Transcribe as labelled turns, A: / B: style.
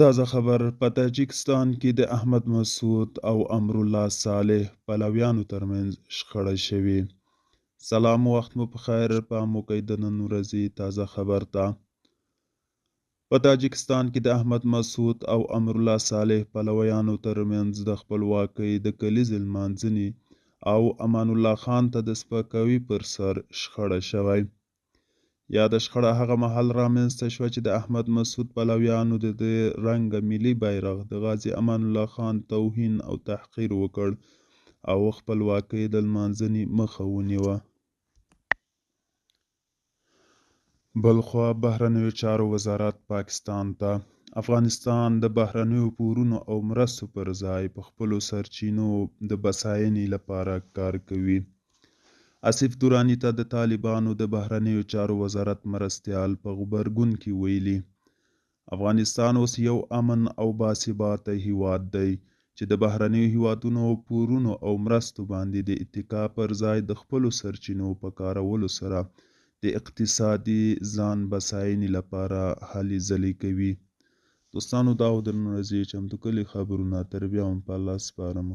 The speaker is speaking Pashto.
A: تازه خبر په تاجکستان کې د احمد مسعود او امرالله صالح پلویانو ترمنځ شخړه شوې. سلام وخت مو په خیر. په موقع د نن ورځې تازه خبر ته. په تاجکستان کې د احمد مسعود او امرالله صالح پلویانو ترمنځ د خپلواکۍ د کلیزې لمانځنې او امان الله خان ته د سپکاوي پر سر شخړه شوی. یاده شخړه هغه مهال رامنځته شوه چې د احمد مسعود پلویانو د رنګه ملي بیرغ د غازي امان الله خان توهین او تحقیر وکړ او خپلواکۍ د لمانځنې مخه ونیوه. بلخوا بهرنیو چارو وزارت پاکستان ته افغانستان د بهرنیو پورونو او مرستو پر ځای په خپلو سرچینو د بساینې لپاره کار کوي. آصف دراني ته د طالبانو د بهرنیو چارو وزارت مرستیال په غبرګون کې ویلي: افغانستان اوس یو امن او باثباته هیواد دی چې د بهرنیو هیوادونو پورونو او مرستو باندې د اتکا پر ځای د خپلو سرچینو په کارولو سره د اقتصادي ځان بساینې لپاره هلې ځلې کوي. دوستانو، دا و د نن ورځې چمتو کلي خبرونه. تر بیا هم په الله سپارم.